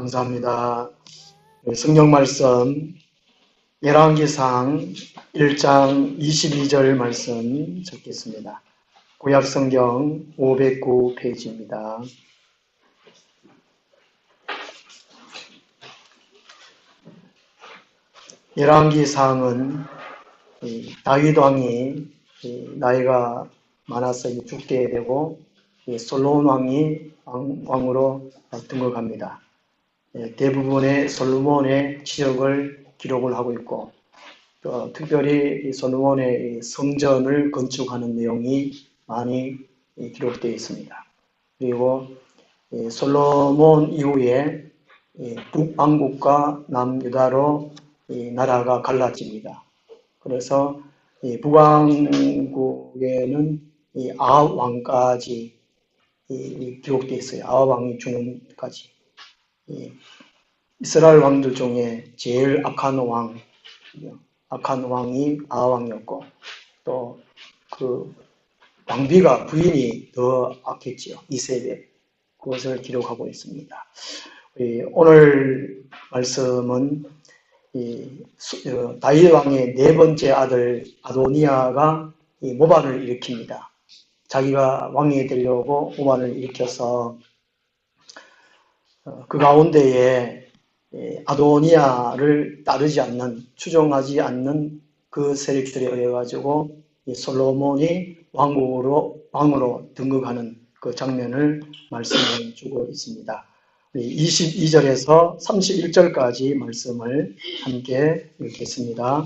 감사합니다. 성경 말씀 열왕기상 1장 22절 말씀 적겠습니다. 구약 성경 509페이지입니다. 열왕기상은 다윗 왕이 나이가 많아서 죽게 되고 솔로몬 왕이 왕으로 등극합니다. 대부분의 솔로몬의 지역을 기록을 하고 있고, 또 특별히 솔로몬의 성전을 건축하는 내용이 많이 기록되어 있습니다. 그리고 솔로몬 이후에 북왕국과 남유다로 나라가 갈라집니다. 그래서 북왕국에는 아합 왕까지 기록되어 있어요. 아합 왕이 죽는까지. 이스라엘 왕들 중에 제일 악한 왕이 아합 왕이었고, 또 그 왕비가 부인이 더 악했지요. 이세벨. 그것을 기록하고 있습니다. 오늘 말씀은 다윗 왕의 네 번째 아들 아도니아가 모반을 일으킵니다. 자기가 왕이 되려고 모반을 일으켜서 그 가운데에 아도니아를 따르지 않는, 추종하지 않는 그 세력들에 의해 가지고 솔로몬이 왕으로 등극하는 그 장면을 말씀해 주고 있습니다. 22절에서 31절까지 말씀을 함께 읽겠습니다.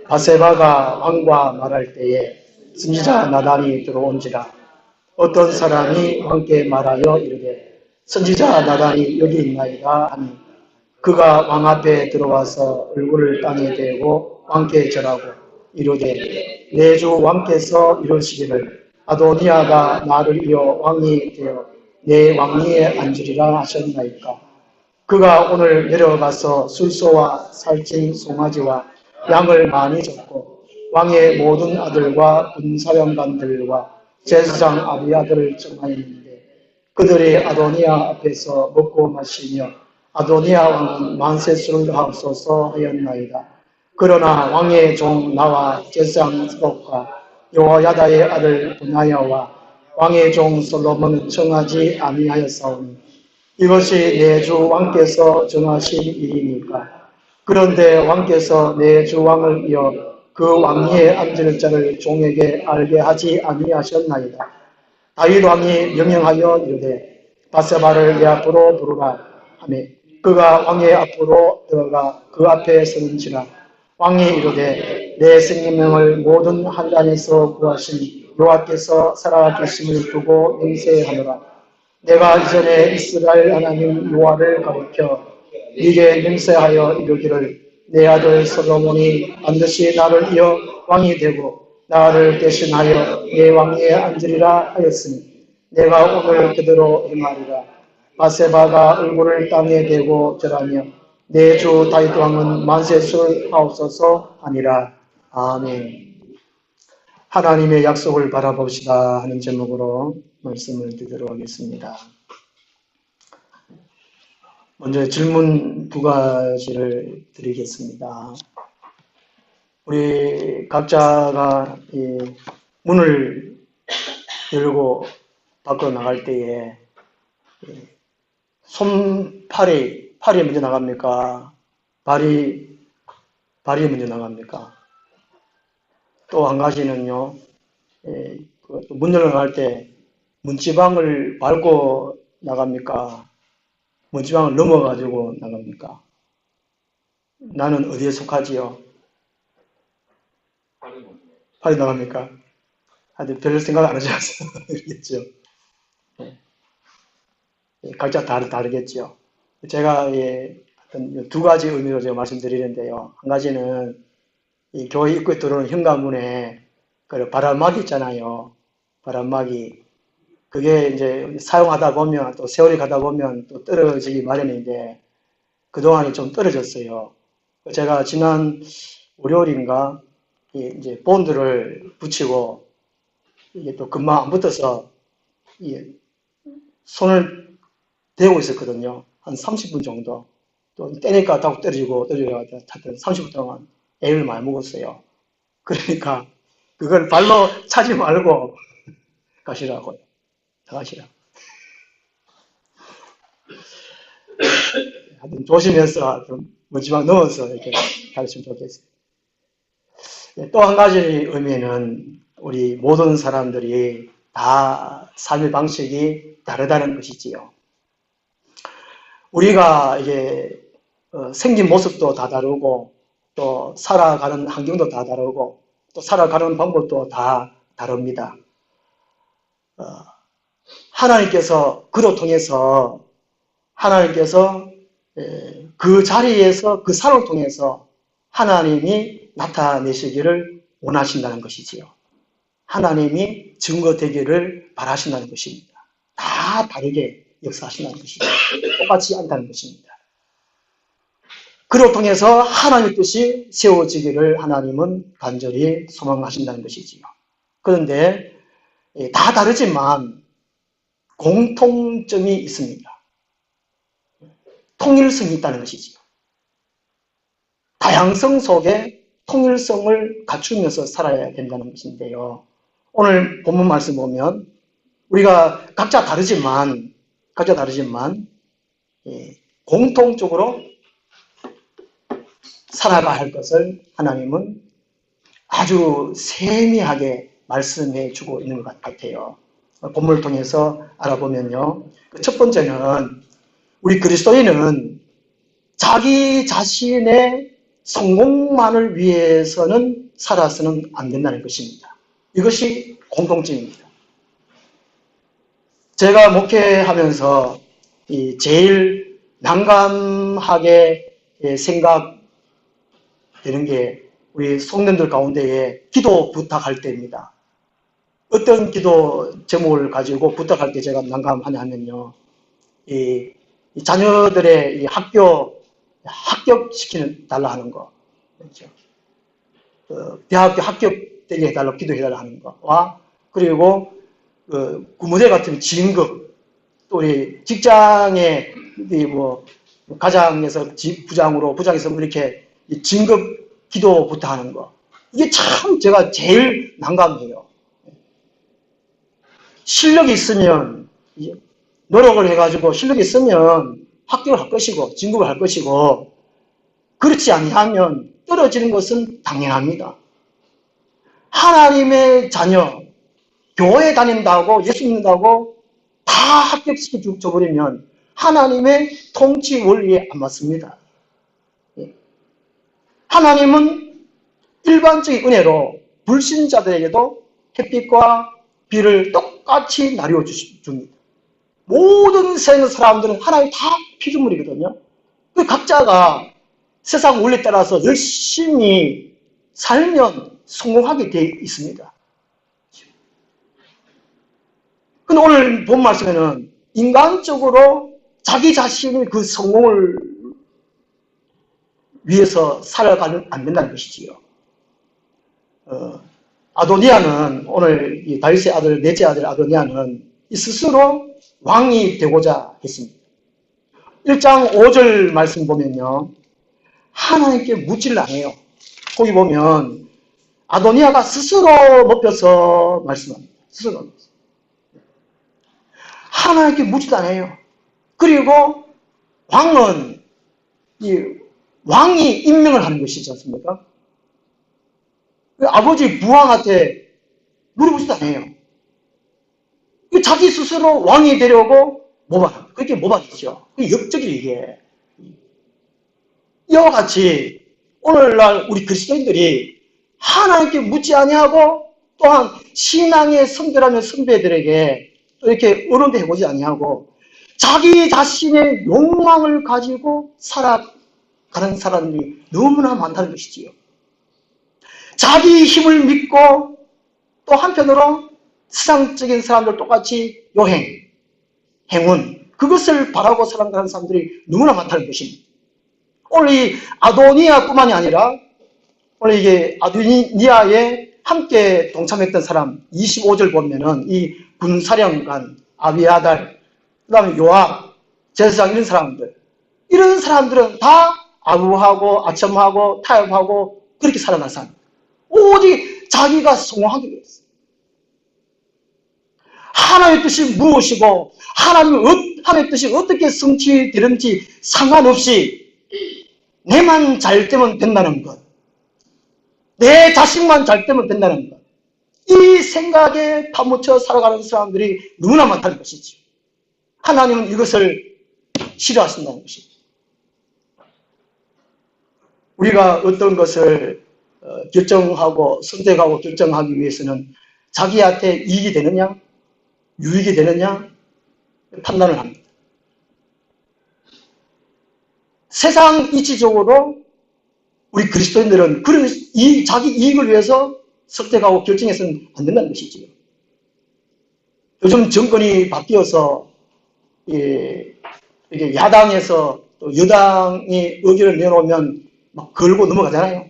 바세바가 왕과 말할 때에 선지자 나단이 들어온지라. 어떤 사람이 왕께 말하여 이르되 선지자 나단이 여기 있나이다 하니, 그가 왕 앞에 들어와서 얼굴을 땅에 대고 왕께 절하고 이르되 내 주 왕께서 이르시기를 아도니아가 나를 이어 왕이 되어 내 왕위에 앉으리라 하셨나이까. 그가 오늘 내려가서 술소와 살찐 송아지와 양을 많이 줬고 왕의 모든 아들과 군사령관들과 제사장 아비아들을 청하였는데 그들이 아도니아 앞에서 먹고 마시며 아도니아 왕은 만세술을 하옵소서 하였나이다. 그러나 왕의 종 나와 제사장 스독과 여호야다의 아들 분하야와 왕의 종 솔로몬은 청하지 아니하였사오니 이것이 내 주 왕께서 정하신 일이니까. 그런데 왕께서 내 주 왕을 이어 그 왕위에 앉을 자를 종에게 알게 하지 아니하셨나이다. 다윗 왕이 명령하여 이르되 바세바를 내 앞으로 부르라 하며 그가 왕의 앞으로 들어가 그 앞에 서는지라. 왕이 이르되 내 생명을 모든 환란에서 구하신 여호와께서 살아계심을 두고 맹세하노라. 내가 이전에 이스라엘 하나님 여호와를 가리켜 네게 맹세하여 이르기를 내 아들 솔로몬이 반드시 나를 이어 왕이 되고 나를 대신하여 내 왕위에 앉으리라 하였으니 내가 오늘 그대로 행하리라. 바세바가 얼굴을 땅에 대고 절하며 내 주 다윗 왕은 만세술 하옵소서 하니라. 아멘. 하나님의 약속을 바라봅시다 하는 제목으로 말씀을 드리도록 하겠습니다. 먼저 질문 두 가지를 드리겠습니다. 우리 각자가 문을 열고 밖으로 나갈 때에 팔이 먼저 나갑니까? 발이 먼저 나갑니까? 또 한 가지는요, 문 열어 나갈 때 문지방을 밟고 나갑니까? 문지방을 넘어가지고 나갑니까? 나는 어디에 속하지요? 팔이 나갑니까? 하여튼 별 생각 안 하셔서 그러겠죠. 각자 다르겠죠. 제가 두 가지 의미로 제가 말씀드리는데요. 한 가지는 이 교회 입구에 들어오는 현관문에 그 바람막이 있잖아요. 바람막이. 그게 이제 사용하다 보면 또 세월이 가다 보면 또 떨어지기 마련인데 그동안이 좀 떨어졌어요. 제가 지난 월요일인가 이제 본드를 붙이고 이게 또 금방 안 붙어서 손을 대고 있었거든요. 한 30분 정도, 또 때릴까 하고 떨어지고 하여튼 30분 동안 애를 많이 먹었어요. 그러니까 그걸 발로 차지 말고 가시라고요. 가시라. 하여튼 조심해서 좀 먼지막 넣어서 이렇게 가르치면 좋겠어요. 또 한 가지 의미는 우리 모든 사람들이 다 삶의 방식이 다르다는 것이지요. 우리가 이게 생긴 모습도 다 다르고 또 살아가는 환경도 다 다르고 또 살아가는 방법도 다 다릅니다. 하나님께서 그로 통해서 하나님께서 그 자리에서 그 삶을 통해서 하나님이 나타내시기를 원하신다는 것이지요. 하나님이 증거되기를 바라신다는 것입니다. 다 다르게 역사하신다는 것이죠. 똑같이 않다는 것입니다. 그로 통해서 하나님의 뜻이 세워지기를 하나님은 간절히 소망하신다는 것이지요. 그런데 다 다르지만 공통점이 있습니다. 통일성이 있다는 것이지요. 다양성 속에 통일성을 갖추면서 살아야 된다는 것인데요. 오늘 본문 말씀 보면 우리가 각자 다르지만 공통적으로 살아가야 할 것을 하나님은 아주 세미하게 말씀해 주고 있는 것 같아요. 본문을 통해서 알아보면요. 첫 번째는 우리 그리스도인은 자기 자신의 성공만을 위해서는 살아서는 안 된다는 것입니다. 이것이 공통점입니다. 제가 목회하면서 제일 난감하게 생각되는 게 우리 성도들 가운데에 기도 부탁할 때입니다. 어떤 기도 제목을 가지고 부탁할 때 제가 난감하냐 하면요. 이 자녀들의 이 합격시키는 달라 하는 거. 그렇죠. 대학교 합격되게 해달라고 기도해달라 하는 거와 그리고 구무대 같은 진급, 또 우리 직장에 가장에서 부장에서 이렇게 진급 기도부터 하는 거. 이게 참 제가 제일 난감해요. 실력이 있으면, 노력을 해가지고 실력이 있으면 합격을 할 것이고, 진급을 할 것이고, 그렇지 아니하면 떨어지는 것은 당연합니다. 하나님의 자녀, 교회 다닌다고, 예수 믿는다고 다 합격시켜 줘버리면 하나님의 통치 원리에 안 맞습니다. 하나님은 일반적인 은혜로 불신자들에게도 햇빛과 비를 똑같이 나뉘어 줍니다. 모든 세상 사람들은 하나님 다 피조물이거든요. 그 각자가 세상 원리에 따라서 열심히 살면 성공하게 되어 있습니다. 근데 오늘 본 말씀에는 인간적으로 자기 자신의 그 성공을 위해서 살아가면 안 된다는 것이지요. 아도니아는 오늘 이 다윗의 아들, 넷째 아들 아도니아는 스스로 왕이 되고자 했습니다. 1장 5절 말씀 보면요. 하나님께 묻지를 않아요. 거기 보면 아도니아가 스스로 높여서 말씀합니다. 스스로 높여서. 하나님께 묻지도 않아요. 그리고 왕은 왕이 임명을 하는 것이지 않습니까? 아버지 부왕한테 물어보지도 않아요. 자기 스스로 왕이 되려고 모방. 그게 모방이죠. 그게 역적이에요, 이게. 이와 같이 오늘날 우리 그리스도인들이 하나님께 묻지 아니하고 또한 신앙의 선배라면 선배들에게 또 이렇게 어른대 해보지 아니하고 자기 자신의 욕망을 가지고 살아가는 사람이 너무나 많다는 것이지요. 자기 힘을 믿고 또 한편으로 세상적인 사람들 똑같이 요행, 행운, 그것을 바라고 살아가는 사람들이 너무나 많다는 것입니다. 오늘 이 아도니아뿐만이 아니라 오늘 이게 아도니아에 함께 동참했던 사람 25절 보면은 이 군사령관 아비아달, 그 다음에 요압, 제사장 이런 사람들은 다 아부하고 아첨하고 타협하고 그렇게 살아간 사람. 오직 자기가 성공하기 위해서. 하나님의 뜻이 무엇이고 하나님의 뜻이 어떻게 성취되는지 상관없이 내만 잘 되면 된다는 것, 내 자식만 잘 되면 된다는 것, 이 생각에 파묻혀 살아가는 사람들이 너무나 많다는 것이죠. 하나님은 이것을 싫어하신다는 것이죠. 우리가 어떤 것을 결정하고 선택하고 결정하기 위해서는 자기한테 이익이 되느냐 유익이 되느냐 판단을 합니다. 세상 이치적으로 우리 그리스도인들은 그런 자기 이익을 위해서 선택하고 결정해서는 안 된다는 것이지요. 요즘 정권이 바뀌어서 이게 야당에서 또 여당이 의견을 내놓으면 막 걸고 넘어가잖아요.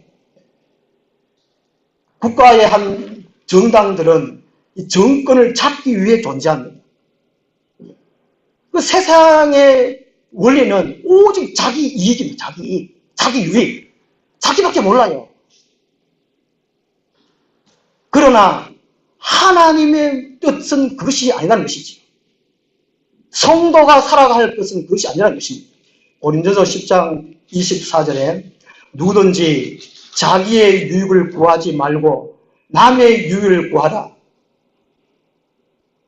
국가의 한 정당들은 이 정권을 잡기 위해 존재합니다. 그 세상의 원리는 오직 자기 이익입니다. 자기 이익, 자기 유익, 자기밖에 몰라요. 그러나 하나님의 뜻은 그것이 아니라는 것이지. 성도가 살아갈 것은 그것이 아니라는 것입니다. 고린도서 10장 24절에 누구든지 자기의 유익을 구하지 말고 남의 유익을 구하라.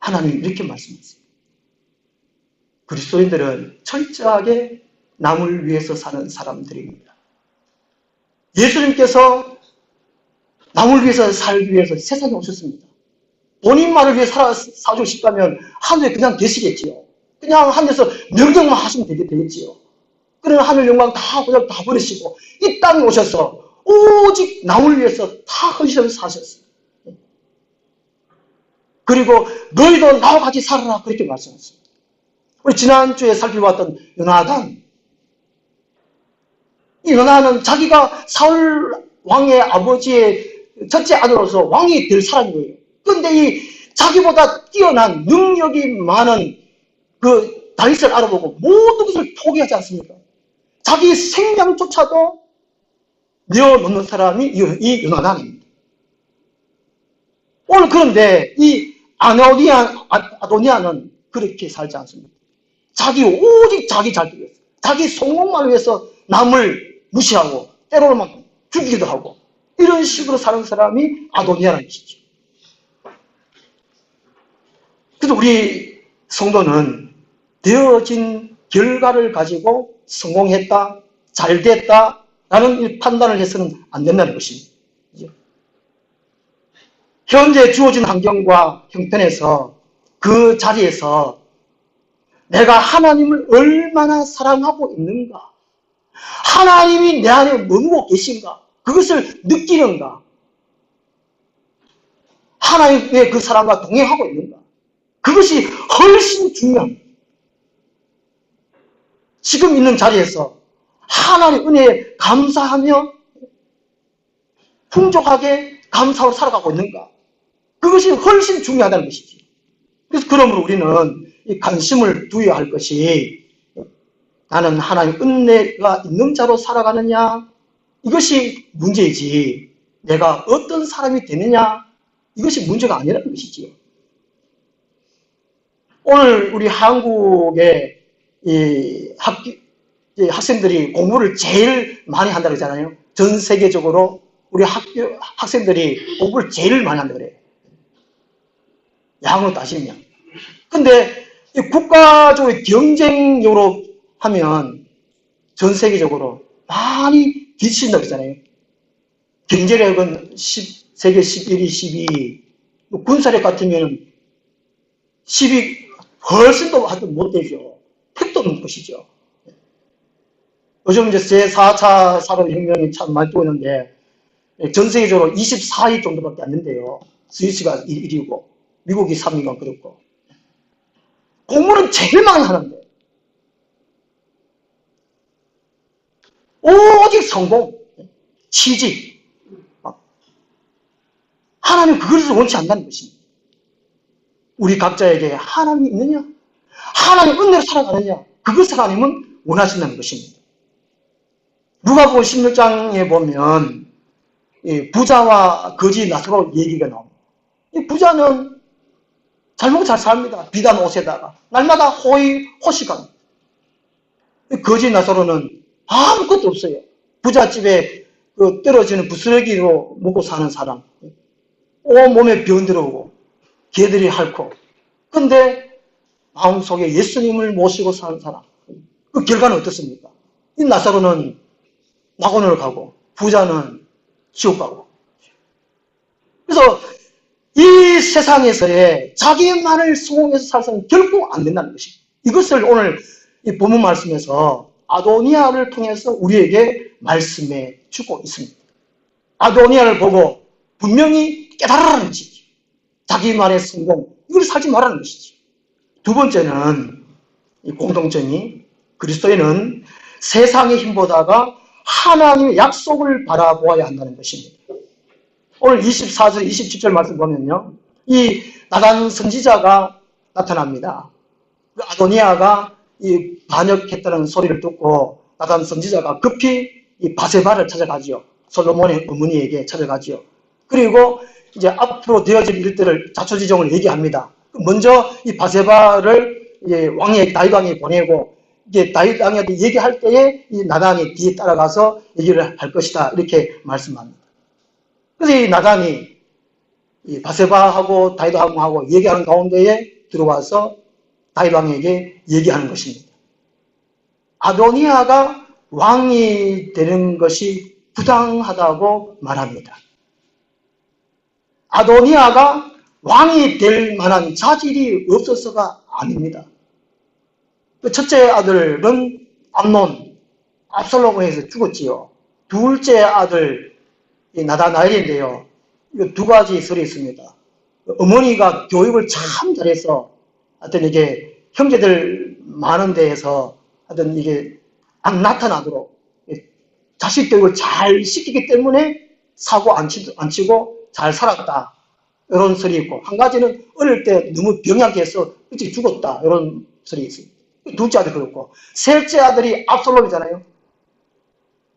하나님이 이렇게 말씀하세요. 그리스도인들은 철저하게 남을 위해서 사는 사람들입니다. 예수님께서 남을 위해서 살기 위해서 세상에 오셨습니다. 본인만을 위해 사주고 싶다면 하늘에 그냥 계시겠지요. 그냥 하늘에서 명령만 하시면 되겠지요. 그러나 하늘 영광 다 그냥 다 버리시고 이 땅에 오셔서 오직 남을 위해서 다 헌신하면서 사셨어요. 그리고 너희도 나와 같이 살아라 그렇게 말씀하셨습니다. 우리 지난주에 살펴봤던 요나단, 이 요나단은 자기가 사울 왕의 아버지의 첫째 아들로서 왕이 될 사람이에요. 그런데 이 자기보다 뛰어난 능력이 많은 그 다윗을 알아보고 모든 것을 포기하지 않습니까? 자기 생명조차도 내어놓는 사람이 이 요나단입니다. 오늘 그런데 이 아도니아는 그렇게 살지 않습니다. 오직 자기 잘 되기 위해서, 자기 성공만 위해서 남을 무시하고 때로는 막 죽이기도 하고 이런 식으로 사는 사람이 아도니아라는 것이죠. 그래서 우리 성도는 되어진 결과를 가지고 성공했다, 잘됐다 라는 판단을 해서는 안 된다는 것입니다. 현재 주어진 환경과 형편에서 그 자리에서 내가 하나님을 얼마나 사랑하고 있는가, 하나님이 내 안에 머무고 계신가, 그것을 느끼는가, 하나님의 그 사랑과 동행하고 있는가, 그것이 훨씬 중요합니다. 지금 있는 자리에서 하나님의 은혜에 감사하며 풍족하게 감사하고 살아가고 있는가, 그것이 훨씬 중요하다는 것이지. 그래서 그러므로 우리는 이 관심을 두어야 할 것이 나는 하나님 은혜가 있는 자로 살아가느냐, 이것이 문제이지 내가 어떤 사람이 되느냐, 이것이 문제가 아니라는 것이지요. 오늘 우리 한국의 학생들이 공부를 제일 많이 한다고 그러잖아요. 전 세계적으로 우리 학생들이 공부를 제일 많이 한다고 그래요. 양으로 따지면. 근데 국가적으로 경쟁력으로 하면 전 세계적으로 많이 뒤친다고 그러잖아요. 경제력은 세계 11위, 12위, 군사력 같으면 10위 훨씬 더 못 되죠. 택도 없는 것이죠. 요즘 이제 제4차 산업혁명이 참 많이 뜨고 있는데 전 세계적으로 24위 정도밖에 안 된대요. 스위스가 1위고 미국이 3위가 그렇고. 공부는 제일 많이 하는데 오직 성공, 취직, 하나님 그것을 원치 않는다는 것입니다. 우리 각자에게 하나님이 있느냐? 하나님 은혜로 살아가느냐? 그것을 하나님은 원하신다는 것입니다. 누가복음 16장에 보면 부자와 거지 나사로 얘기가 나옵니다. 이 부자는 잘 먹고 잘 삽니다. 비단 옷에다가 날마다 호식합니다. 거지 나사로는 아무것도 없어요. 부잣집에 떨어지는 부스러기로 먹고 사는 사람, 온몸에 병 들어오고 개들이 핥고, 근데 마음속에 예수님을 모시고 사는 사람, 그 결과는 어떻습니까? 이 나사로는 낙원을 가고 부자는 지옥 가고. 그래서 이 세상에서의 자기만을 수용해서 살서는 결코 안 된다는 것입니다. 이것을 오늘 이 본문 말씀에서 아도니아를 통해서 우리에게 말씀해 주고 있습니다. 아도니아를 보고 분명히 깨달으라는 것이죠. 자기만의 성공, 이걸 살지 말라는 것이죠. 두 번째는 이 공통점이 그리스도인은 세상의 힘보다가 하나님의 약속을 바라보아야 한다는 것입니다. 오늘 24절, 27절 말씀 보면요. 이 나단 선지자가 나타납니다. 아도니아가 이 반역했다는 소리를 듣고 나단 선지자가 급히 이 바세바를 찾아가지요. 솔로몬의 어머니에게 찾아가지요. 그리고 이제 앞으로 되어질 일들을 자초지종을 얘기합니다. 먼저 이 바세바를 왕의 다윗 왕이 보내고 이제 다윗 왕한테 얘기할 때에 이 나단이 뒤에 따라가서 얘기를 할 것이다. 이렇게 말씀합니다. 그래서 이 나단이 이 바세바하고 다윗 왕하고 얘기하는 가운데에 들어와서 다윗 왕에게 얘기하는 것입니다. 아도니아가 왕이 되는 것이 부당하다고 말합니다. 아도니아가 왕이 될 만한 자질이 없어서가 아닙니다. 첫째 아들은 암논, 압살롬에 의해서 죽었지요. 둘째 아들 나다나엘인데요. 두 가지 설이 있습니다. 어머니가 교육을 참 잘해서 하여튼 이게 형제들 많은 데에서 하여튼 이게 안 나타나도록 자식 교육을 잘 시키기 때문에 사고 안 치고 잘 살았다. 이런 설이 있고, 한 가지는 어릴 때 너무 병약해서 일찍 죽었다. 이런 설이 있습니다. 둘째 아들 그렇고, 셋째 아들이 압살롬이잖아요.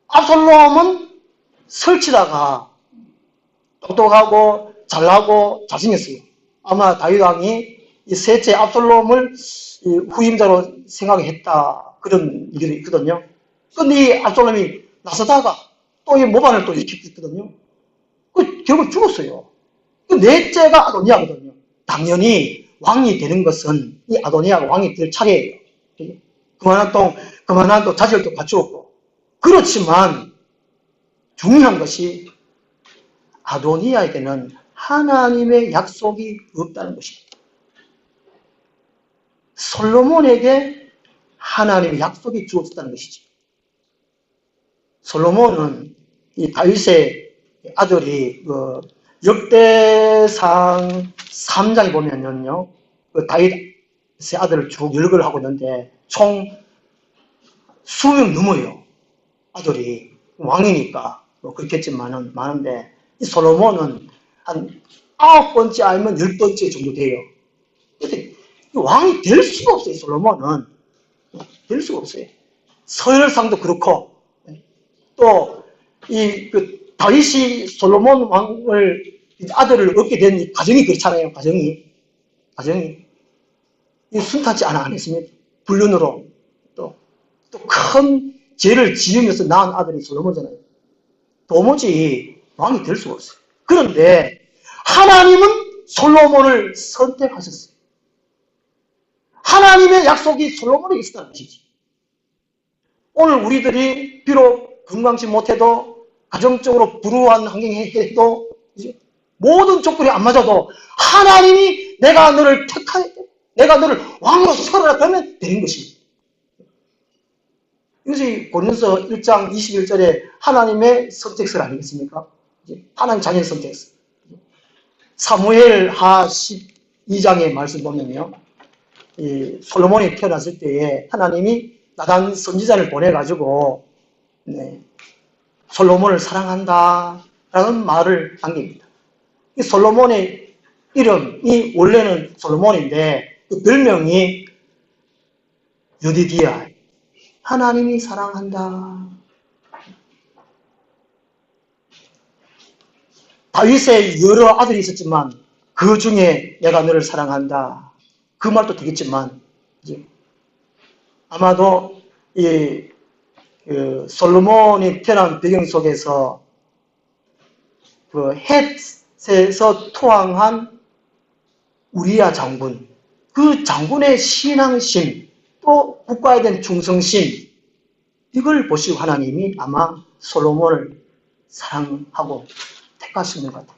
압살롬은 설치다가 똑똑하고 잘나고 잘생겼어요. 아마 다윗 왕이 이 셋째 압살롬을 후임자로 생각했다. 그런 얘기도 있거든요. 근데 이 압살롬이 나서다가 또 이 모반을 또 일으켰거든요. 결국 죽었어요. 넷째가 아도니아거든요. 당연히 왕이 되는 것은 이 아도니아가 왕이 될 차례예요. 그만한 또 자질도 갖추었고. 그렇지만 중요한 것이 아도니아에게는 하나님의 약속이 없다는 것입니다. 솔로몬에게 하나님의 약속이 주어졌다는 것이죠. 솔로몬은 이 다윗의 아들이 역대상 3장에 보면요, 다윗의 아들을 쭉 열거를 하고 있는데 총 수명 넘어요. 아들이 왕이니까 그렇겠지만은 많은데 이 솔로몬은 한 9번째 아니면 10번째 정도 돼요. 그래서 왕이 될 수가 없어요. 솔로몬은 될 수가 없어요. 서열상도 그렇고 또 이 다윗이 솔로몬 왕을 아들을 얻게 된 이 과정이 그렇잖아요. 과정이 이 순탄치 않아 안 했습니다. 불륜으로 또 큰 죄를 지으면서 낳은 아들이 솔로몬이잖아요. 도무지 왕이 될 수가 없어요. 그런데 하나님은 솔로몬을 선택하셨어요. 하나님의 약속이 솔로몬에게 있었다는 것이지. 오늘 우리들이 비록 건강치 못해도 가정적으로 불우한 환경에 해도 모든 조건이 안 맞아도 하나님이 내가 너를 택하였다. 내가 너를 왕으로 세우라 그러면 되는 것입니다. 이것이 고린도서 1장 21절에 하나님의 선택설 아니겠습니까? 하나님 자녀의 선택설. 사무엘 하 12장의 말씀 보면요. 이 솔로몬이 태어났을 때에 하나님이 나단 선지자를 보내가지고 솔로몬을 사랑한다 라는 말을 남깁니다. 이 솔로몬의 이름이 원래는 솔로몬인데 그 별명이 유디디아. 하나님이 사랑한다. 다윗의 여러 아들이 있었지만 그 중에 내가 너를 사랑한다. 그 말도 되겠지만 아마도 이 솔로몬이 태어난 배경 속에서 그 헷에서 투항한 우리야 장군, 그 장군의 신앙심, 또 국가에 대한 충성심, 이걸 보시고 하나님이 아마 솔로몬을 사랑하고 택하시는 것 같아요.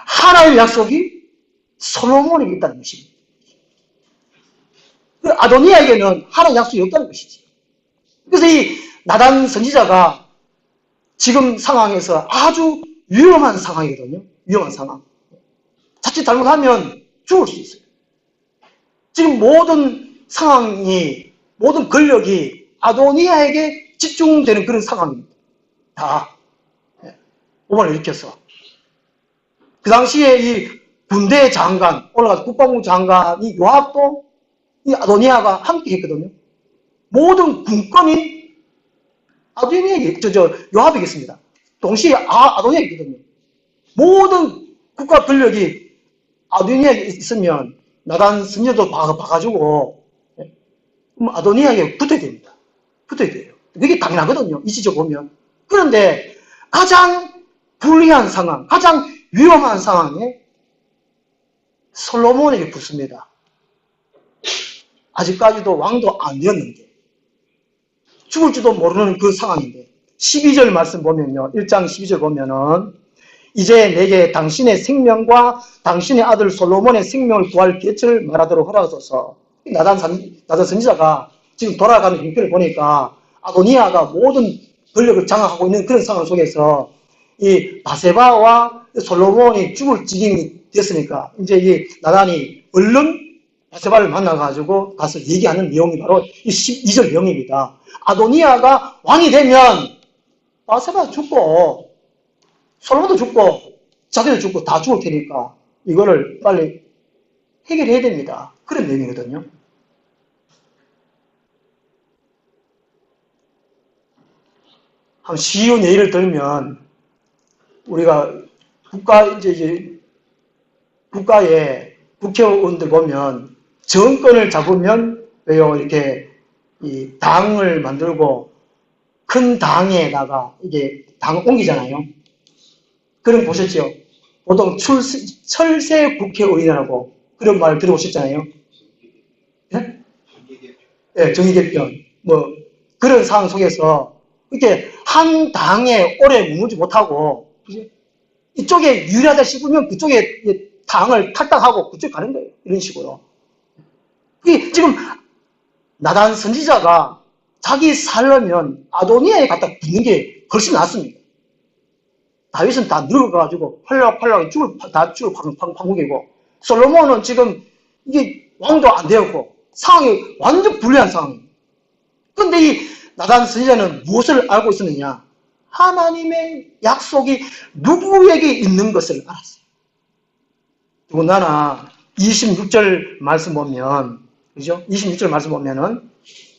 하나님의 약속이 솔로몬에게 있다는 것입니다. 아도니아에게는 하나님의 약속이 없다는 것이지. 그래서 이 나단 선지자가 지금 상황에서 아주 위험한 상황이거든요. 위험한 상황. 자칫 잘못하면 죽을 수 있어요. 지금 모든 상황이, 모든 권력이 아도니아에게 집중되는 그런 상황입니다. 다 오만을 일으켜서. 그 당시에 이 군대 장관, 올라가서 국방부 장관이 요압도 이 아도니아가 함께 했거든요. 모든 군권이 아도니아에게, 요압에게 있습니다. 동시에 아도니아에게 있거든요. 모든 국가 권력이 아도니아에게 있으면 나단 선녀도 봐가지고 아도니아에게 붙어야 됩니다. 붙어야 돼요. 그게 당연하거든요. 이치적으로 보면. 그런데 가장 불리한 상황, 가장 위험한 상황에 솔로몬에게 붙습니다. 아직까지도 왕도 안 되었는데 죽을지도 모르는 그 상황인데 12절 말씀 보면요. 1장 12절 보면은 이제 내게 당신의 생명과 당신의 아들 솔로몬의 생명을 구할 계책을 말하도록 허락하소서. 나단 선지자가 지금 돌아가는 형편을 보니까 아도니아가 모든 권력을 장악하고 있는 그런 상황 속에서 이 바세바와 솔로몬이 죽을 지경이 됐으니까 이제 이 나단이 얼른 바세바를 만나가지고 가서 얘기하는 내용이 바로 이 12절 내용입니다. 아도니아가 왕이 되면 바세바 죽고 솔로몬도 죽고 자기도 죽고 다 죽을 테니까 이거를 빨리 해결해야 됩니다. 그런 내용이거든요. 한 쉬운 예를 들면 우리가 국가의 국회의원들 보면 정권을 잡으면 왜요 이렇게 이 당을 만들고 큰 당에다가 이게 당을 옮기잖아요. 그럼 보셨죠? 보통 철새 국회의원이라고 그런 말 들어보셨잖아요. 네? 네, 정의개편. 뭐, 그런 상황 속에서 이렇게 한 당에 오래 머물지 못하고, 이쪽에 유리하다 싶으면 그쪽에 당을 탈당하고 그쪽 가는 거예요. 이런 식으로. 그게 지금 나단 선지자가 자기 살려면 아도니아에 갖다 붙는 게 훨씬 낫습니다. 다윗은 다 늙어가지고 팔락팔락 다 죽을 판국이고 솔로몬은 지금 이게 왕도 안 되었고 상황이 완전 불리한 상황이에요. 그런데 이 나단 선지자는 무엇을 알고 있었느냐? 하나님의 약속이 누구에게 있는 것을 알았어요. 더군다나 26절 말씀 보면 그죠? 26절 말씀 보면은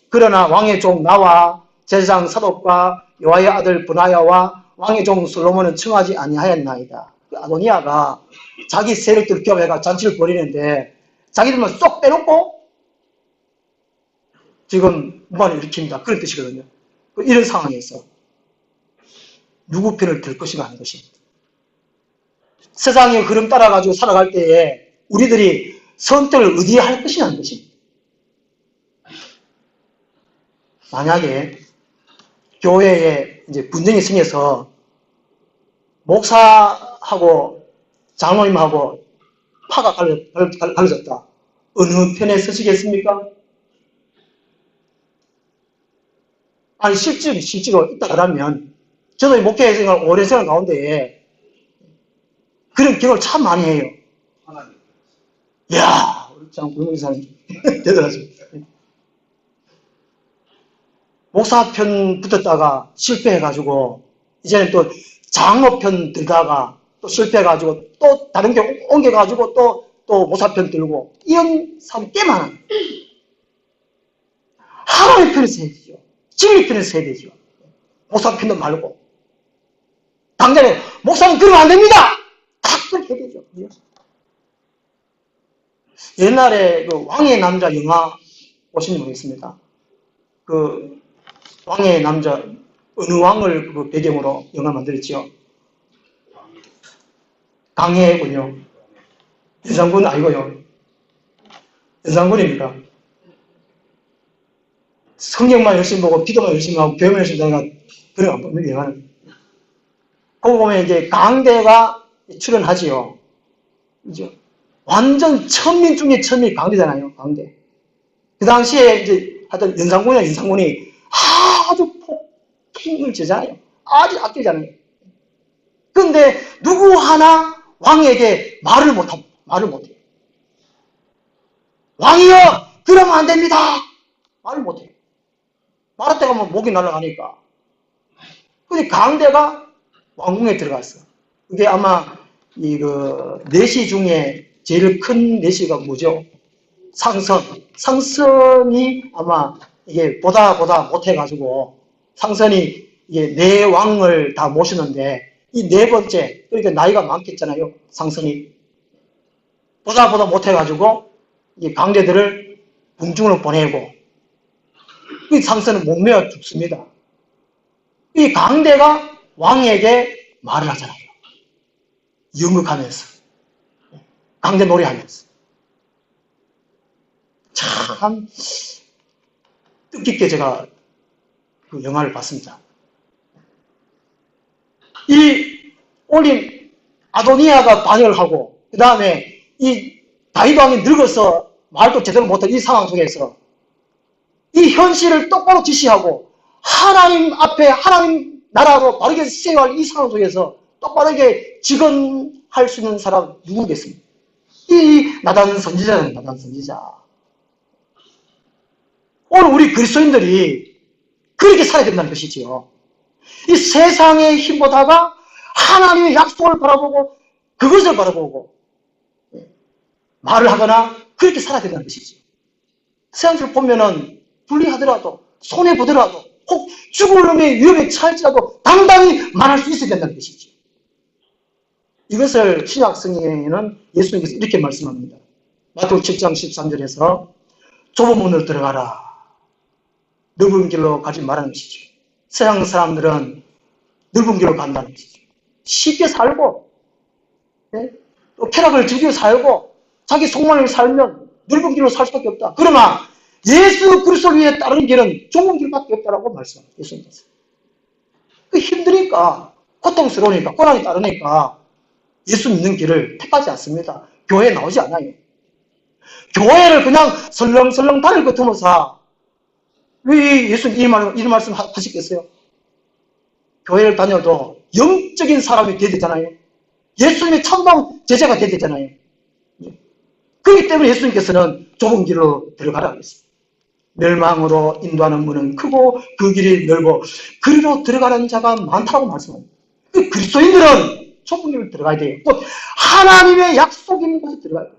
그러나 왕의 종 나와 제사장 사독과 요아의 아들 브나야와 왕의 종 솔로몬은 청하지 아니하였나이다. 아도니아가 자기 세력들 기업해가 잔치를 벌이는데 자기들만 쏙 빼놓고 지금 무한을 일으킵니다. 그런 뜻이거든요. 이런 상황에서 누구 편을 들 것인가 하는 것입니다. 세상의 흐름 따라가지고 살아갈 때에 우리들이 선택을 어디에 할 것이냐 하는 것입니다. 만약에 교회에 이제 분쟁이 생겨서 목사하고 장로님하고 파가 갈라졌다. 어느 편에 서시겠습니까? 아니 실제로 있다 그러면 저도 목회 생활 오랜 생활 가운데 그런 경험을 참 많이 해요. 이야 우리 참 굶은 사람이 대단하십니다. 목사 편 붙었다가 실패해가지고 이제는 또 장로 편 들다가 또 실패해가지고 또 다른 게 옮겨가지고 또 목사 편 들고 이런 사람이 꽤 많아요. 하나님 편에서 해야 되죠. 진리 편에서 해야 되죠. 목사 편도 말고. 당장에 목사님 그러면 안 됩니다. 다 그렇게 해야 되죠. 옛날에 그 왕의 남자 영화 보신 분 있습니다. 그 왕의 남자 어느 왕을 그 배경으로 영화 만들었지요. 강해군요. 연산군 아니고요. 연산군입니다. 성경만 열심히 보고 기도만 열심히 하고 교회만 열심히 하니까 그런 안 봅니다. 영화는. 그거 보면 이제 강대가 출연하지요. 그죠? 완전 천민 중에 천민 강대잖아요. 강대. 그 당시에 이제 하여튼 연산군이 아주 폭행을 지잖아요. 아주 아끼잖아요. 근데 누구 하나 왕에게 말을 못합니다. 말을 못해요. 왕이여! 그러면 안 됩니다! 말을 못해요. 말할 때 가면 목이 날아가니까. 근데 강대가 왕궁에 들어갔어. 그게 아마 내시 중에 제일 큰 내시가 뭐죠? 상선. 상선이 아마 이게 보다 못해가지고 상선이 이게 네 왕을 다 모시는데 이 네 번째, 그러니까 나이가 많겠잖아요. 상선이. 보다 못해가지고 이 강대들을 궁중으로 보내고 이 상선은 못 메어 죽습니다. 이 강대가 왕에게 말을 하잖아요. 연극하면서. 강대 노래하면서. 참 뜻깊게 제가 그 영화를 봤습니다. 이 올린 아도니아가 반역을 하고 그 다음에 이 다윗 왕이 늙어서 말도 제대로 못한 이 상황 속에서 이 현실을 똑바로 지시하고 하나님 앞에 하나님 나라로 바르게 세워할 이 상황 속에서 똑바르게 직언할 수 있는 사람 누구겠습니까? 이 나단 선지자는 나단 선지자. 오늘 우리 그리스도인들이 그렇게 살아야 된다는 것이지요. 이 세상의 힘보다가 하나님의 약속을 바라보고 그것을 바라보고 말을 하거나 그렇게 살아야 된다는 것이지. 세상을 보면은 불리하더라도 손해보더라도 혹 죽을 놈의 위험에 처할지라도 당당히 말할 수 있어야 된다는 것이죠. 이것을 신약 성경에는 예수님께서 이렇게 말씀합니다. 마태복음 7장 13절에서 좁은 문으로 들어가라. 넓은 길로 가지 말라는 것이죠. 세상 사람들은 넓은 길로 간다는 것이죠. 쉽게 살고 또 쾌락을 즐기고 살고 자기 속만을 살면 넓은 길로 살 수밖에 없다. 그러나 예수 그리스도를 위해 따르는 길은 좁은 길밖에 없다라고 말씀합니다. 예수님께서. 힘드니까 고통스러우니까 고난이 따르니까 예수 믿는 길을 택하지 않습니다. 교회에 나오지 않아요. 교회를 그냥 설렁설렁 다닐 것 같으면서 왜 예수님 이런 말씀 하시겠어요? 교회를 다녀도 영적인 사람이 돼야 되잖아요. 예수님의 참담 제자가 돼야 되잖아요. 그렇기 때문에 예수님께서는 좁은 길로 들어가라고 했습니다. 멸망으로 인도하는 문은 크고 그 길이 넓어 그리로 들어가는 자가 많다고 말씀합니다. 그리스도인들은 좁은 길로 들어가야 돼요. 또 하나님의 약속 있는 곳에 들어가야 돼요.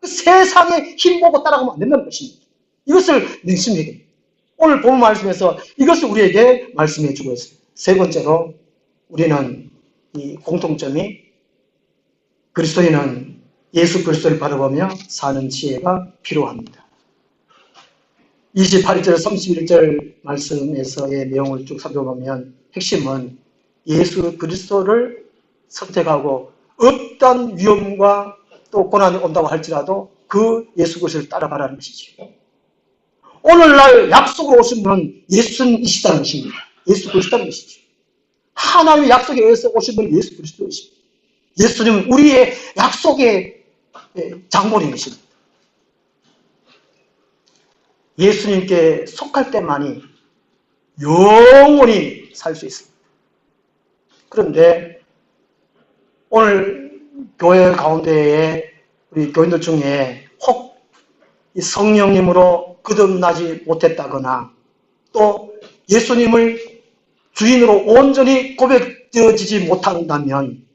세상의 힘 보고 따라가면 안 된다는 것입니다. 이것을 명심해야 돼요. 오늘 본 말씀에서 이것을 우리에게 말씀해 주고 있습니다. 세 번째로 우리는 이 공통점이 그리스도인은 예수 그리스도를 바라보며 사는 지혜가 필요합니다. 28절 31절 말씀에서의 내용을 쭉 살펴보면 핵심은 예수 그리스도를 선택하고 어떤 위험과 또 고난이 온다고 할지라도 그 예수 그리스도를 따라가라는 것이죠. 오늘날 약속으로 오신 분은 예수님이시다는 것입니다. 예수 그리스도라는 것이죠. 하나님의 약속에 의해서 오신 분은 예수 그리스도이십니다. 예수님은 우리의 약속의 장본인 것입니다. 예수님께 속할 때만이 영원히 살 수 있습니다. 그런데 오늘 교회 가운데에 우리 교인들 중에 혹 성령님으로 거듭나지 못했다거나 또 예수님을 주인으로 온전히 고백되어지지 못한다면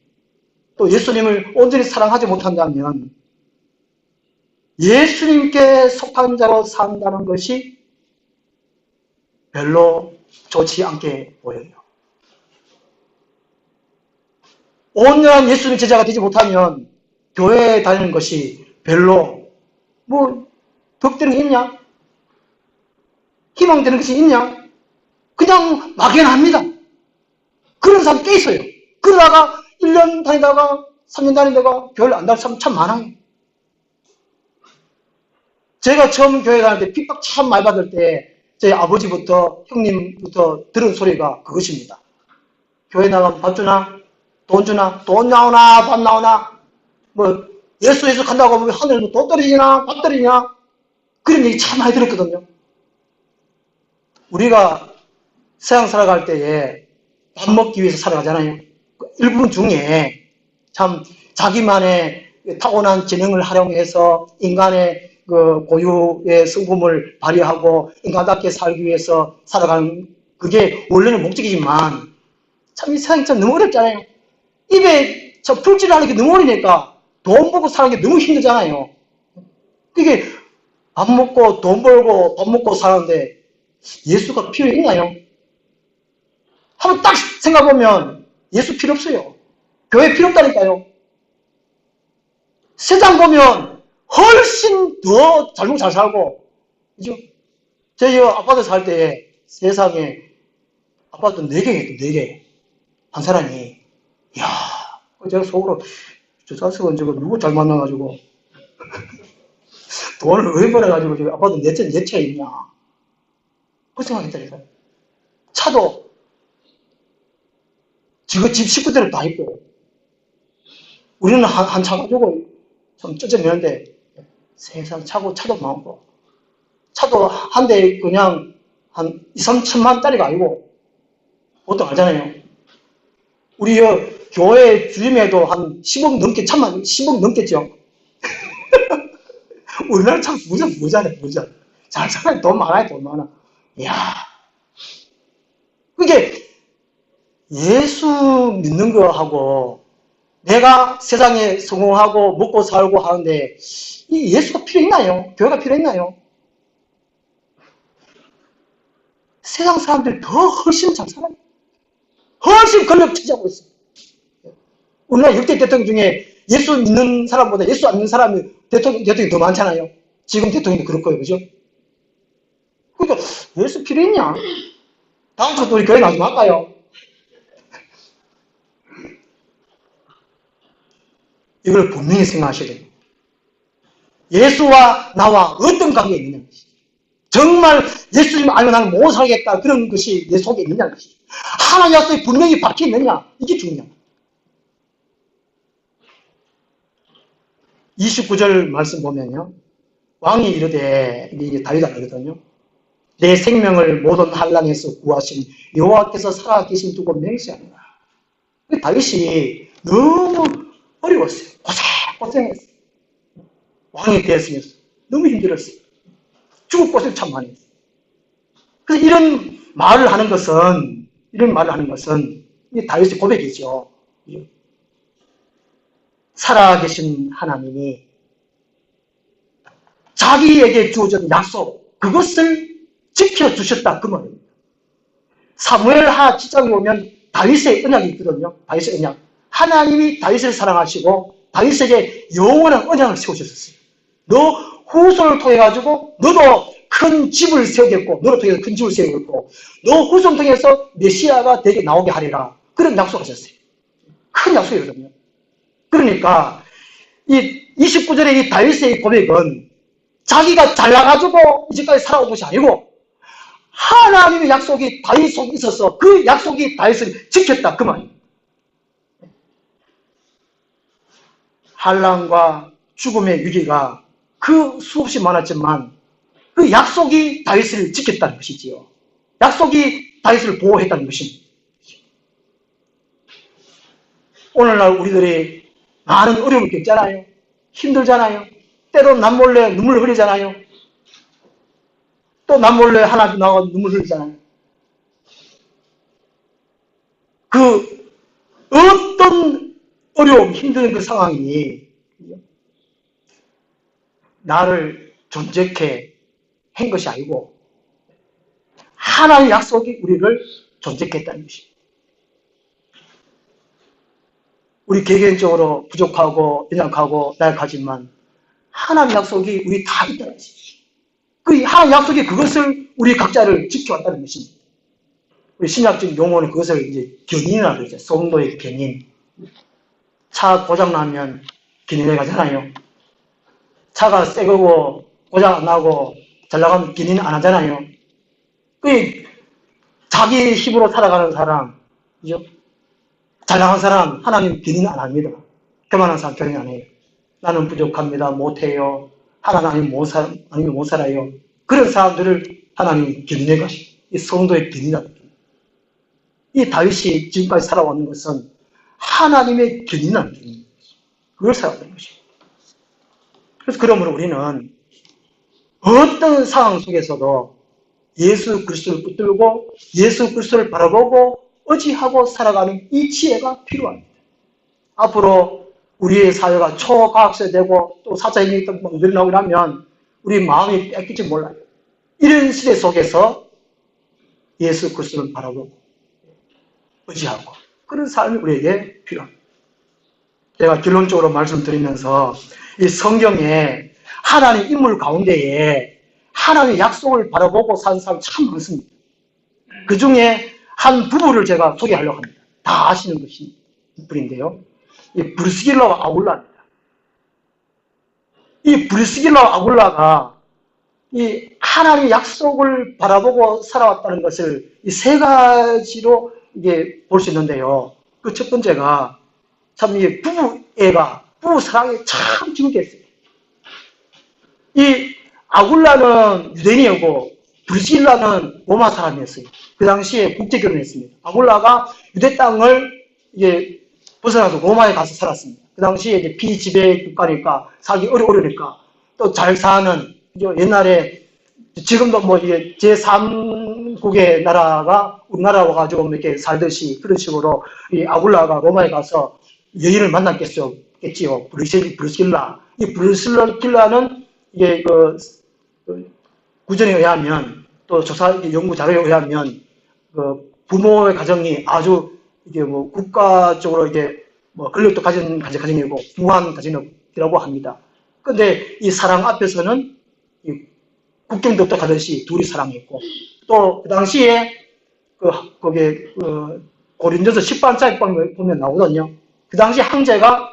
또 예수님을 온전히 사랑하지 못한다면 예수님께 속한 자로 산다는 것이 별로 좋지 않게 보여요. 온전한 예수님 제자가 되지 못하면 교회에 다니는 것이 별로 덕되는 게 있냐? 희망되는 것이 있냐? 그냥 막연합니다. 그런 사람 꽤 있어요. 그러다가 1년 다니다가 3년 다니다가 교회를 안 다닐 사람 참 많아요. 제가 처음 교회 다닐 때 핍박 참 많이 받을 때 제 아버지부터 형님부터 들은 소리가 그것입니다. 교회 나가면 밥 주나? 돈 주나? 돈 나오나? 밥 나오나? 예수 간다고 하면 하늘에서 돈 떨어지나? 밥 떨어지나? 그런 얘기 참 많이 들었거든요. 우리가 세상 살아갈 때에 밥 먹기 위해서 살아가잖아요. 일부 중에 참 자기만의 타고난 지능을 활용해서 인간의 그 고유의 성품을 발휘하고 인간답게 살기 위해서 살아가는 그게 원래는 목적이지만 참 이 세상이 참 너무 어렵잖아요. 입에 저 풀칠하는 게 너무 어리니까 돈 벌고 사는 게 너무 힘들잖아요. 그게 밥 먹고 돈 벌고 밥 먹고 사는데 예수가 필요 있나요? 한번 딱 생각해보면 예수 필요 없어요. 교회 필요 없다니까요. 세상 보면 훨씬 더 잘 먹고 잘 살고, 그죠? 저희 아파트 살 때 세상에 아파트 4개 했던 4개. 한 사람이, 이야, 제가 속으로, 저 자식은 저거 누구 잘 만나가지고, 돈을 왜 벌어가지고 지금 아파트 4채 있냐. 그 생각했다니까요. 차도 지금 집 식구대로 다 있고, 우리는 한 차 가지고 좀 쩌쩌매는데 세상 차도 많고, 차도 한 대 그냥 한 2, 3천만 짜리가 아니고, 보통 알잖아요. 우리 교회 주임에도 한 10억 넘게, 10억 넘겠죠. 우리나라 참 부자네, 부자. 잘 살아요. 돈 많아요, 돈 많아. 이야. 그게 예수 믿는 거하고 내가 세상에 성공하고 먹고 살고 하는데 이 예수가 필요 있나요? 교회가 필요 있나요? 세상 사람들이 더 훨씬 잘 살아요. 훨씬 권력 차지하고 있어요. 우리나라 역대 대통령 중에 예수 믿는 사람보다 예수 안 믿는 사람이 대통령이 더 많잖아요. 지금 대통령도 그럴 거예요. 그죠? 그러니까 예수 필요 있냐? 다음 주도 우리 교회 나좀 할까요? 이걸 분명히 생각하셔야 됩니다. 예수와 나와 어떤 관계가 있느냐. 정말 예수님 알고 나는 못 살겠다. 그런 것이 내 속에 있느냐. 하나님 약속이 분명히 박혀 있느냐. 이게 중요합니다. 29절 말씀 보면요. 왕이 이르되, 이게 다윗 아니거든요. 내 생명을 모든 환난에서 구하신 여호와께서 살아계신 두고 맹세하노라. 다윗이 너무 어려웠어요. 고생했어요. 왕이 되었으면서 너무 힘들었어요. 죽을 고생 참 많이 했어요. 그래서 이런 말을 하는 것은 이 다윗의 고백이죠. 살아계신 하나님이 자기에게 주어진 약속, 그것을 지켜주셨다. 그 말입니다. 사무엘 하 7장에 보면 다윗의 언약이 있거든요. 다윗의 언약. 하나님이 다윗을 사랑하시고 다윗에게 영원한 언약을 세우셨어요. 너 후손을 통해 가지고 너도 큰 집을 세우겠고, 너로 통해서 큰 집을 세우겠고, 너 후손을 통해서 메시아가 되게 나오게 하리라. 그런 약속하셨어요. 큰 약속이거든요. 그러니까 이 29절의 이 다윗의 고백은 자기가 잘나가지고 이제까지 살아온 것이 아니고 하나님의 약속이 다윗 속에 있어서 그 약속이 다윗을 지켰다. 그 말입니다. 환난과 죽음의 위기가 그 수없이 많았지만 그 약속이 다윗을 지켰다는 것이지요. 약속이 다윗을 보호했다는 것입니다. 오늘날 우리들이 많은 어려움을 겪잖아요. 힘들잖아요. 때로 남몰래 눈물 흘리잖아요. 또 남몰래 하나님 나와 눈물 흘리잖아요. 그 어떤 어려움, 힘든 그 상황이 나를 존재케 한 것이 아니고 하나님의 약속이 우리를 존재케 했다는 것입니다. 우리 개개인적으로 부족하고 연약하고 나약하지만 하나님의 약속이 우리 다 있다는 것입니다. 그 하나님의 약속이 그것을 우리 각자를 지켜왔다는 것입니다. 우리 신약적인 용어는 그것을 이제 견인이라고 그러죠. 성도의 견인. 차 고장나면 견인해 가잖아요. 차가 새 거고 고장 안 나고 잘 나가면 견인 안 하잖아요. 그 자기 힘으로 살아가는 사람, 그죠? 잘 나간 사람 하나님 견인 안 합니다. 교만한 사람 견인 안 해요. 나는 부족합니다. 못해요. 하나님 못 살아요. 그런 사람들을 하나님이 견인해 가시고 이 성도의 견인이다. 이 다윗이 지금까지 살아왔는 것은 하나님의 견인한 견인. 그걸 살아왔다는 것입니다. 그래서 그러므로 우리는 어떤 상황 속에서도 예수 그리스도를 붙들고 예수 그리스도를 바라보고 의지하고 살아가는 이 지혜가 필요합니다. 앞으로 우리의 사회가 초과학세되고 또 4차 혁명이 또 늘어나고 나면 우리 마음이 뺏길지 몰라요. 이런 시대 속에서 예수 그리스도를 바라보고 의지하고 그런 삶이 우리에게 필요합니다. 제가 결론적으로 말씀드리면서 이 성경에 하나님 인물 가운데에 하나님의 약속을 바라보고 사는 사람 참 많습니다. 그 중에 한 부부를 제가 소개하려고 합니다. 다 아시는 것이 분인데요. 이 브리스길라와 아굴라입니다. 이 브리스길라와 아굴라가 이 하나님의 약속을 바라보고 살아왔다는 것을 이 세 가지로 이게 볼 수 있는데요. 그 첫 번째가 참 이 부부 사랑이 참 지극했어요. 이 아굴라는 유대인이었고 브리스길라는 로마 사람이었어요. 그 당시에 국제 결혼했습니다. 아굴라가 유대 땅을 이제 벗어나서 로마에 가서 살았습니다. 그 당시에 이제 비지배 국가니까 살기 어려우니까 또 잘 사는 옛날에 지금도 뭐 이게 제3국의 나라가 우리나라와 가지고 이렇게 살듯이 그런 식으로 이 아굴라가 로마에 가서 여인을 만났겠지요. 브리스길라. 이 브리스길라는 이게 구전에 의하면 또 조사 연구 자료에 의하면 부모의 가정이 아주 이게 뭐 국가적으로 이게 뭐 권력도 가진 가정이고 부한 가정이라고 합니다. 근데 이 사랑 앞에서는 이 국경도 없다 하듯이 둘이 사랑했고 또 그 당시에 거기에 고린도서 10반짜리 보면 나오거든요. 그 당시 황제가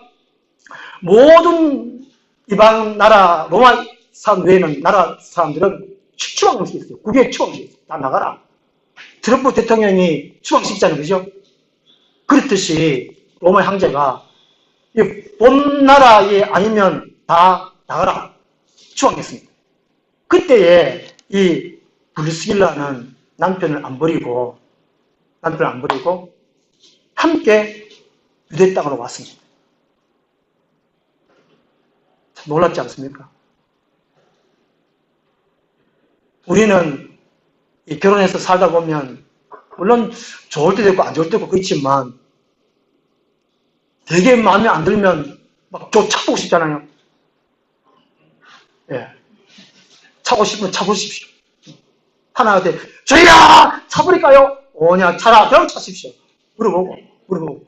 모든 이방 나라 로마 사람 외에는 나라 사람들은 추방을 시켰어요. 국외에 추방을 시켰어요. 다 나가라. 트럼프 대통령이 추방시키잖아요. 그죠? 그렇듯이 로마 황제가 본 나라에 아니면 다 나가라. 추방했습니다. 그때에 이 브리스길라는 남편을 안 버리고 함께 유대 땅으로 왔습니다. 참 놀랍지 않습니까? 우리는 이 결혼해서 살다 보면 물론 좋을 때도 있고 안 좋을 때도 있고 그렇지만 되게 마음에 안 들면 막 차보고 싶잖아요. 예. 차고 싶으면 차보십시오. 하나한테 저희야 차버릴까요? 오냐 차라 그럼 차십시오. 물어보고.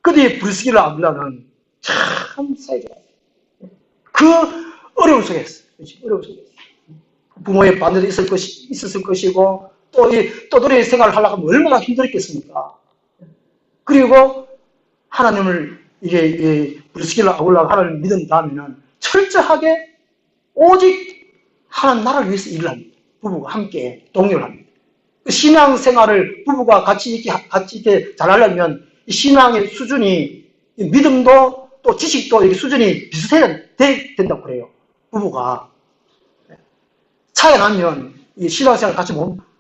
근데 브리스길라 아굴라는 참 사이좋아요. 그 어려움 속에서 부모의 반대도 있었을 것이고 또 이 떠돌이 생활을 하려고 하면 얼마나 힘들었겠습니까? 그리고 하나님을 이게 브리스길라 아굴라가 하나님을 믿은 다음에는 철저하게 오직 하나님 나라를 위해서 일을 합니다. 부부가 함께 동료를 합니다. 그 신앙생활을 부부가 같이 이렇게 잘하려면 이 신앙의 수준이 믿음도 또 지식도 이렇게 수준이 비슷해야 된다고 그래요. 부부가 차이 나면 이 신앙생활 같이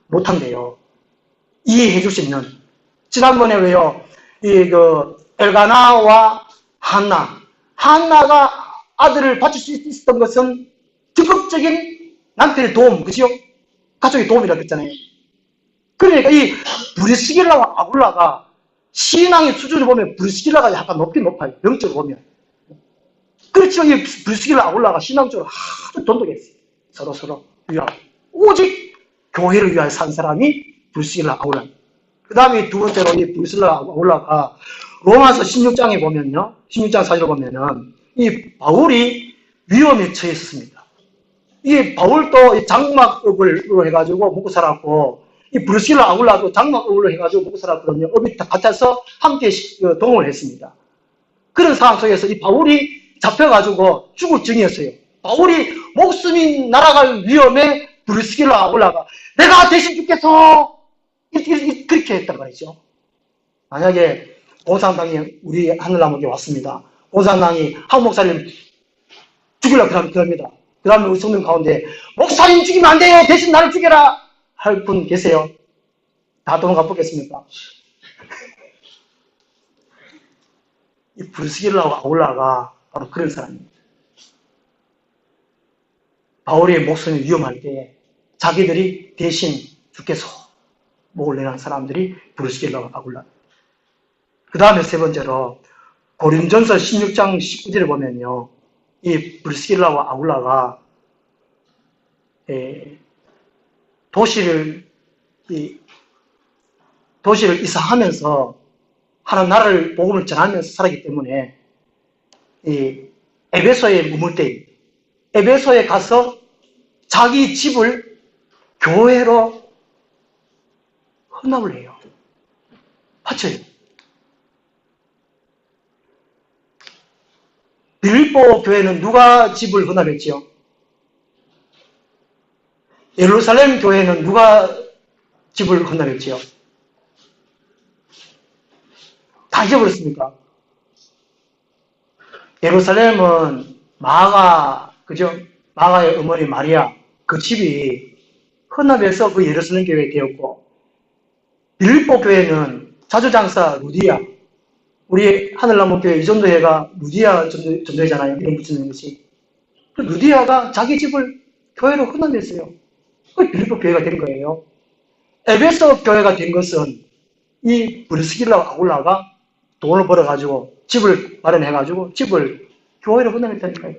못한대요. 이해해 줄 수 있는. 지난번에 왜요? 엘가나와 한나가 아들을 바칠 수 있었던 것은 적극적인 남편의 도움, 그죠? 가족의 도움이라고 했잖아요. 그러니까 이 브리스길라와 아굴라가 신앙의 수준을 보면 브리스길라가 약간 높아요. 영적으로 보면. 그렇지만 이 브리스길라 아굴라가 신앙적으로 아주 돈독했어요. 서로 위하고. 오직 교회를 위하여 산 사람이 브루스길라 아울라. 그 다음에 두 번째로 이 브루스길라 아울라가 로마서 16장에 보면요. 16장 4절에 보면은 이 바울이 위험에 처했습니다. 이 바울도 장막업을 해가지고 먹고 살았고, 이 브루스길라 아울라도 장막업을 해가지고 먹고 살았거든요. 업이 다 같아서 함께 동원을 했습니다. 그런 상황 속에서 이 바울이 잡혀가지고 죽을 중이었어요. 바울이 목숨이 날아갈 위험에 브루스길라 아울라가 내가 대신 죽겠어! 그렇게 했단 말이죠. 만약에 공산당이 우리 하늘나무에 왔습니다. 공산당이 한 목사님 죽이려고 그럽니다. 그 다음에 우리 성도 가운데 목사님 죽이면 안 돼요! 대신 나를 죽여라! 할 분 계세요? 다 도망가 보겠습니까? 이 브루스길라 아울라가 바로 그런 사람입니다. 바울의 목숨이 위험할 때 자기들이 대신 죽겠소 목을 내는 사람들이 브루스길라 아울라. 그 다음에 세 번째로 고린전서 16장 19절에 보면요, 이 브루스길라와 아울라가 도시를 이사하면서 하나님 나라를 복음을 전하면서 살았기 때문에 이 에베소에 머물 때 에베소에 가서 자기 집을 교회로 헌납을 해요. 바쳐요. 빌립보 교회는 누가 집을 헌납했지요? 예루살렘 교회는 누가 집을 헌납했지요? 다 잊어버렸습니까? 예루살렘은 마가, 그죠? 마가의 어머니 마리아, 그 집이 헌납해서 그 예루살렘 교회에 되었고, 빌립보 교회는 자주장사 루디아, 우리 하늘나무교회 이전도회가 루디아 전도회잖아요. 이름 붙이는 것이. 그 루디아가 자기 집을 교회로 헌납했어요. 그 빌립보 교회가 된 거예요. 에베소 교회가 된 것은 이 브루스길라 아울라가 돈을 벌어가지고 집을 마련해가지고 집을 교회로 헌납했다니까요.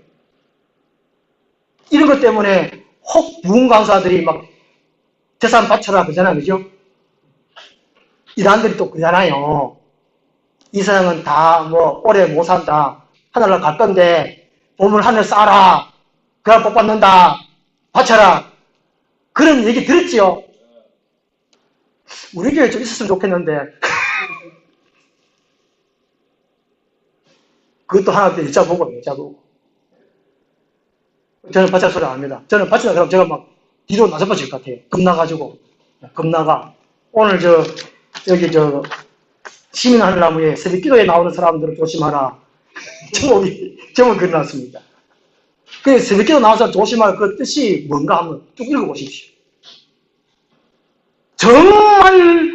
이런 것 때문에 혹 부흥 강사들이 막 재산 바쳐라 그러잖아요. 그죠? 이단들이 또 그러잖아요. 이 세상은 다 뭐 오래 못 산다. 하늘로 갈 건데 보물 하늘 쌓아라. 그럼 복 받는다. 바쳐라. 그런 얘기 들었지요? 우리 교회 좀 있었으면 좋겠는데 그것도 하나 또 여쭤보고. 저는 바칠 소리 안 합니다. 저는 바치다 그러면 제가 막 뒤로 나서버질 것 같아요. 겁나가지고. 겁나가. 오늘 여기 시민하늘나무에 새벽 기도에 나오는 사람들을 조심하라. 제목이 그려놨습니다. 그 새벽 기도 나와서 조심할 그 뜻이 뭔가 한번 쭉 읽어보십시오. 정말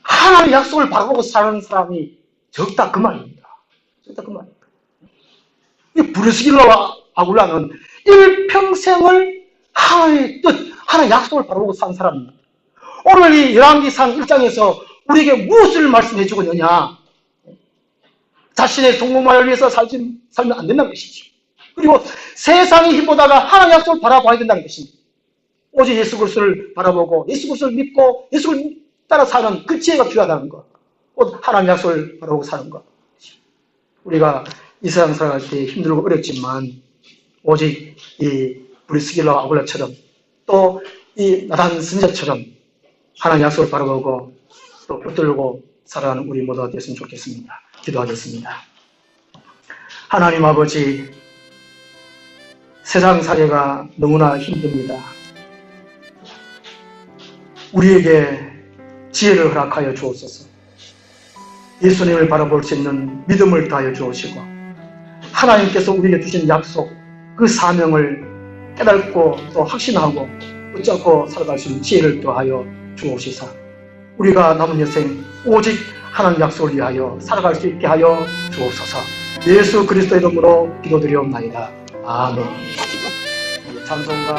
하나님의 약속을 바라보고 사는 사람이 적다 그 말입니다. 적다 그 말입니다. 이 브루스길라와 아굴라는 일평생을 하나님의 뜻, 하나님의 약속을 바라보고 산 사람입니다. 오늘 이 열왕기상 1장에서 우리에게 무엇을 말씀해 주고 있느냐? 자신의 동물만을 위해서 살면 안 된다는 것이죠. 그리고 세상의 힘보다가 하나님의 약속을 바라봐야 된다는 것입니다. 오직 예수 그리스도를 바라보고 예수 그리스도를 믿고 예수 그리스도를 따라 사는 그 지혜가 필요하다는 것. 하나님의 약속을 바라보고 사는 것. 우리가 이 세상 살아갈 때 힘들고 어렵지만 오직 이 브루스길라와 아굴라처럼 또 이 나단 선지자처럼 하나님의 약속을 바라보고 또 붙들고 살아가는 우리 모두가 되었으면 좋겠습니다. 기도하겠습니다. 하나님 아버지, 세상 살이가 너무나 힘듭니다. 우리에게 지혜를 허락하여 주옵소서. 예수님을 바라볼 수 있는 믿음을 더하여 주옵시고 하나님께서 우리에게 주신 약속, 그 사명을 깨닫고 또 확신하고 붙잡고 살아갈 수 있는 지혜를 더하여 주옵시사. 우리가 남은 여생 오직 하나님 약속을 위하여 살아갈 수 있게 하여 주옵소서. 예수 그리스도 이름으로 기도드리옵나이다. 아멘. 찬송가